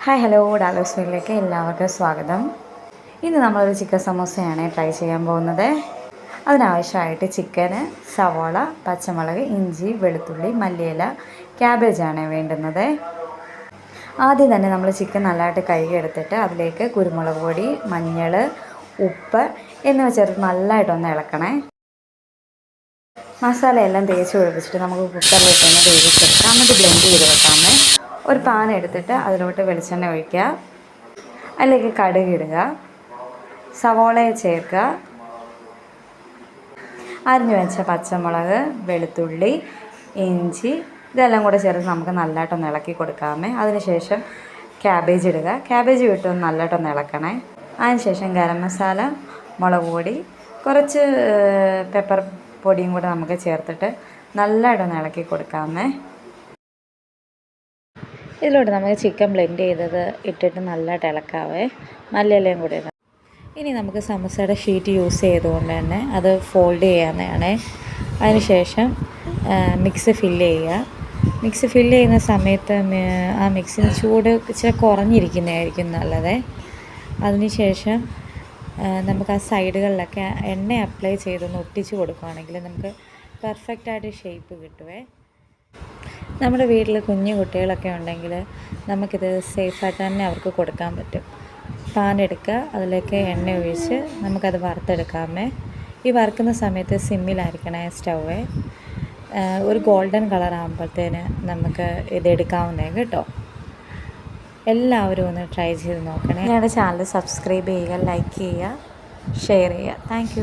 Hi hello ഡാലോസ് വീട്ടിലേക്ക് എല്ലാവർക്കും സ്വാഗതം. ഇന്ന് നമ്മളൊരു ചിക്കൻ സമോസയാണ് ട്രൈ ചെയ്യാൻ പോകുന്നത്. അതിനാവശ്യമായിട്ട് ചിക്കന്, സവാള, പച്ചമുളക്, ഇഞ്ചി, വെളുത്തുള്ളി, മല്ലിയില, ക്യാബേജാണ് വേണ്ടുന്നത്. ആദ്യം തന്നെ നമ്മൾ ചിക്കൻ നല്ലതായിട്ട് കഴുകിയെടുത്തിട്ട് അതിലേക്ക് കുരുമുളക് പൊടി, മഞ്ഞൾ, ഉപ്പ് എന്നിവ ചേർത്ത് നല്ലതായിട്ടൊന്ന് ഇളക്കണേ. മസാലയെല്ലാം തേച്ച് പിടിപ്പിച്ചിട്ട് നമുക്ക് കുക്കറിലിട്ടൊന്ന് വേവിച്ചെടുക്കാം. എന്നിട്ട് ബ്ലെൻഡ് ചെയ്ത് വെക്കാമേ. ഒരു പാൻ എടുത്തിട്ട് അതിലോട്ട് വെളിച്ചെണ്ണ ഒഴിക്കുക. അതിലേക്ക് കടുക് ഇടുക, സവോളയെ ചേർക്കുക, അരിഞ്ഞു വെച്ച പച്ചമുളക്, വെളുത്തുള്ളി, ഇഞ്ചി ഇതെല്ലാം കൂടെ ചേർത്ത് നമുക്ക് നല്ലതായിട്ടൊന്ന് ഇളക്കി കൊടുക്കാമേ. അതിനുശേഷം ക്യാബേജ് ഇടുക. ക്യാബേജ് ഇട്ടൊന്ന് നല്ലതായിട്ടൊന്ന് ഇളക്കണേ. അതിനുശേഷം ഗരം മസാല, മുളക് പൊടി, കുറച്ച് പെപ്പർ പൊടിയും കൂടെ നമുക്ക് ചേർത്തിട്ട് നല്ലതായിട്ടൊന്ന് ഇളക്കി കൊടുക്കാമേ. ഇതിലോട്ട് നമുക്ക് ചിക്കൻ ബ്ലെൻഡ് ചെയ്തത് ഇട്ടിട്ട് നല്ലതായിട്ട് ഇളക്കാവേ. മല്ലിയിലയും കൂടി ഇടാം. ഇനി നമുക്ക് സമോസയുടെ ഷീറ്റ് യൂസ് ചെയ്തുകൊണ്ട് തന്നെ അത് ഫോൾഡ് ചെയ്യാവുന്നതാണ്. അതിനുശേഷം മിക്സ് ഫില്ല് ചെയ്യുക. മിക്സ് ഫില്ല് ചെയ്യുന്ന സമയത്ത് ആ മിക്സിന് ചൂട് ഇച്ചിരി കുറഞ്ഞിരിക്കുന്നതായിരിക്കും നല്ലത്. അതിനുശേഷം നമുക്ക് ആ സൈഡുകളിലൊക്കെ എണ്ണ അപ്ലൈ ചെയ്തൊന്ന് ഒട്ടിച്ച് കൊടുക്കുകയാണെങ്കിൽ നമുക്ക് പെർഫെക്റ്റായിട്ട് ഷേപ്പ് കിട്ടുമേ. നമ്മുടെ വീട്ടിൽ കുഞ്ഞു കുട്ടികളൊക്കെ ഉണ്ടെങ്കിൽ നമുക്കിത് സേഫായിട്ട് തന്നെ അവർക്ക് കൊടുക്കാൻ പറ്റും. പാൻ എടുക്കുക, അതിലേക്ക് എണ്ണ ഒഴിച്ച് നമുക്കത് വറുത്തെടുക്കാമേ. ഈ വറുക്കുന്ന സമയത്ത് സിമ്മിലായിരിക്കണേ സ്റ്റൗവേ. ഒരു ഗോൾഡൻ കളർ ആകുമ്പോഴത്തേന് നമുക്ക് ഇതെടുക്കാവുന്നതാണ് കേട്ടോ. എല്ലാവരും ഒന്ന് ട്രൈ ചെയ്ത് നോക്കണേ. ഞങ്ങളുടെ ചാനൽ സബ്സ്ക്രൈബ് ചെയ്യുക, ലൈക്ക് ചെയ്യുക, ഷെയർ ചെയ്യുക. താങ്ക്